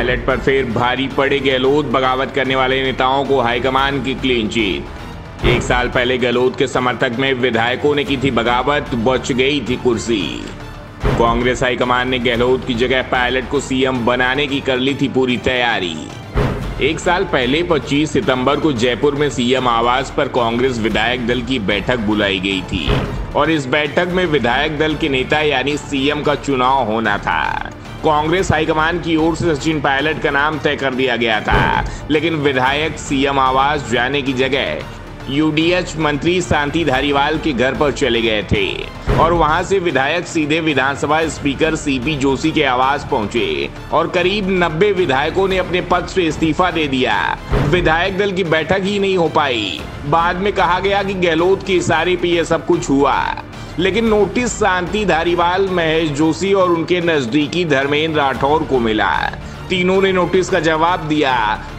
Pilot पर फिर भारी पड़े गहलोत, बगावत करने वाले नेताओं को हाईकमान की क्लीन चिट। 1 साल पहले गहलोत के समर्थक में विधायकों ने की थी बगावत, बच गई थी कुर्सी। कांग्रेस हाईकमान ने गहलोत की जगह पायलट को सीएम बनाने की कर ली थी पूरी तैयारी। 1 साल पहले 25 सितंबर को जयपुर में सीएम आवास पर कांग्रेस विधायक दल की बैठक बुलाई गई थी और इस बैठक में विधायक दल के नेता यानी सीएम का चुनाव होना था। कांग्रेस हाईकमान की ओर से सचिन पायलट का नाम तय कर दिया गया था, लेकिन विधायक सीएम आवास जाने की जगह यूडीएच मंत्री शांति धारीवाल के घर पर चले गए थे और वहां से विधायक सीधे विधानसभा स्पीकर सीपी जोशी के आवास पहुंचे और करीब 90 विधायकों ने अपने पद से इस्तीफा दे दिया। विधायक दल की बैठक ही नहीं हो पाई। बाद में कहा गया कि गहलोत के इशारे पे यह सब कुछ हुआ, लेकिन नोटिस शांति धारीवाल, महेश जोशी और उनके नजदीकी धर्मेंद्र राठौर को मिला। तीनों ने नोटिस का जवाब दिया।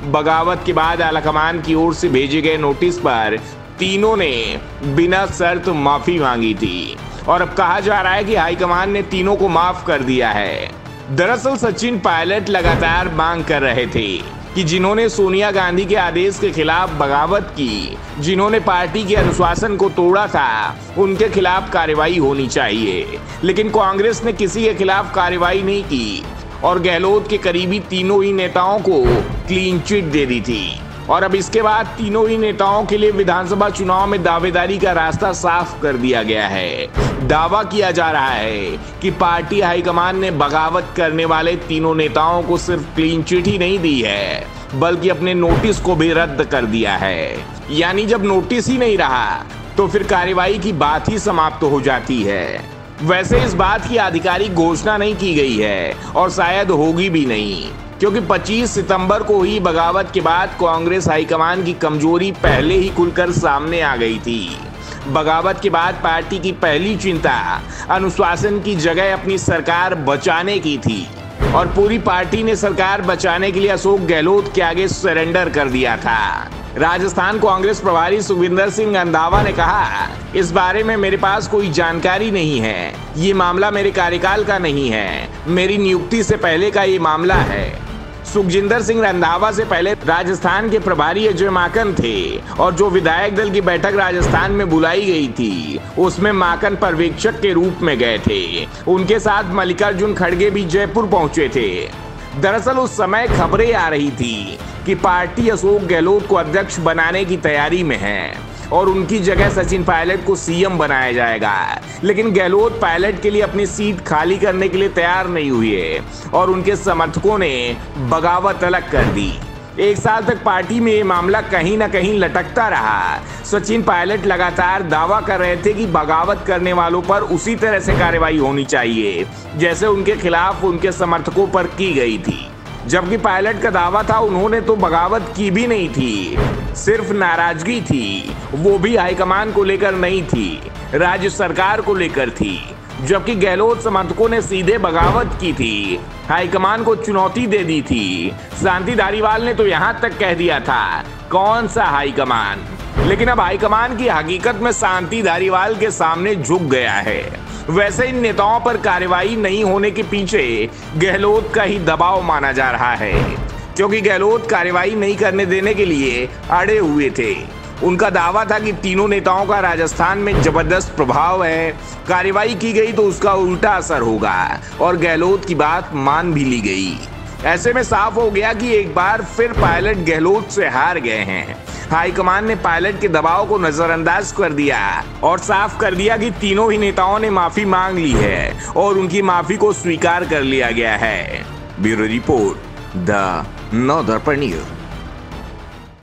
बगावत के बाद आलाकमान की ओर से भेजे गए नोटिस पर तीनों ने बिना शर्त माफी मांगी थी और अब कहा जा रहा है कि हाईकमान ने तीनों को माफ कर दिया है। दरअसल सचिन पायलट लगातार मांग कर रहे थे कि जिन्होंने सोनिया गांधी के आदेश के खिलाफ बगावत की, जिन्होंने पार्टी के अनुशासन को तोड़ा था, उनके खिलाफ कार्रवाई होनी चाहिए, लेकिन कांग्रेस ने किसी के खिलाफ कार्रवाई नहीं की और गहलोत के करीबी तीनों ही नेताओं को क्लीन चिट दे दी थी। और अब इसके बाद तीनों ही नेताओं के लिए विधानसभा चुनाव में दावेदारी का रास्ता साफ कर दिया गया है। दावा किया जा रहा है कि पार्टी हाईकमान ने बगावत करने वाले तीनों नेताओं को सिर्फ क्लीन चिट ही नहीं दी है, बल्कि अपने नोटिस को भी रद्द कर दिया है। यानी जब नोटिस ही नहीं रहा तो फिर कार्रवाई की बात ही समाप्त हो जाती है। वैसे इस बात की आधिकारिक घोषणा नहीं की गई है और शायद होगी भी नहीं, क्योंकि 25 सितंबर को ही बगावत के बाद कांग्रेस हाईकमान की कमजोरी पहले ही खुलकर सामने आ गई थी। बगावत के बाद पार्टी की पहली चिंता अनुशासन की जगह अपनी सरकार बचाने की थी और पूरी पार्टी ने सरकार बचाने के लिए अशोक गहलोत के आगे सरेंडर कर दिया था। राजस्थान कांग्रेस प्रभारी सुखविंदर सिंह रंधावा ने कहा, इस बारे में मेरे पास कोई जानकारी नहीं है। ये मामला मेरे कार्यकाल का नहीं है, मेरी नियुक्ति से पहले का ये मामला है। सुखजिंदर सिंह रंधावा से पहले राजस्थान के प्रभारी अजय माकन थे और जो विधायक दल की बैठक राजस्थान में बुलाई गई थी उसमें माकन पर्यवेक्षक के रूप में गए थे। उनके साथ मल्लिकार्जुन खड़गे भी जयपुर पहुंचे थे। दरअसल उस समय खबरें आ रही थी कि पार्टी अशोक गहलोत को अध्यक्ष बनाने की तैयारी में है और उनकी जगह सचिन पायलट को सीएम बनाया जाएगा, लेकिन गहलोत पायलट के लिए अपनी सीट खाली करने के लिए तैयार नहीं हुए और उनके समर्थकों ने बगावत अलग कर दी। 1 साल तक पार्टी में ये मामला कहीं ना कहीं लटकता रहा। सचिन पायलट लगातार दावा कर रहे थे कि बगावत करने वालों पर उसी तरह से कार्रवाई होनी चाहिए जैसे उनके खिलाफ उनके समर्थकों पर की गई थी, जबकि पायलट का दावा था उन्होंने तो बगावत की भी नहीं थी, सिर्फ नाराजगी थी, वो भी हाईकमान को लेकर नहीं थी, राज्य सरकार को लेकर थी। जबकि गहलोत समर्थकों ने सीधे बगावत की थी, हाईकमान को चुनौती दे दी थी। शांति धारीवाल ने तो यहाँ तक कह दिया था, कौन सा हाईकमान। लेकिन अब हाईकमान की हकीकत में शांति धारीवाल के सामने झुक गया है। वैसे इन नेताओं पर कार्रवाई नहीं होने के पीछे गहलोत का ही दबाव माना जा रहा है, क्योंकि गहलोत कार्रवाई नहीं करने देने के लिए अड़े हुए थे। उनका दावा था कि तीनों नेताओं का राजस्थान में जबरदस्त प्रभाव है, कार्रवाई की गई तो उसका उल्टा असर होगा और गहलोत की बात मान भी ली गई। ऐसे में साफ हो गया कि एक बार फिर पायलट गहलोत से हार गए हैं। हाईकमान ने पायलट के दबाव को नजरअंदाज कर दिया और साफ कर दिया कि तीनों ही नेताओं ने माफी मांग ली है और उनकी माफी को स्वीकार कर लिया गया है। Bureau report, the Navdarpan news.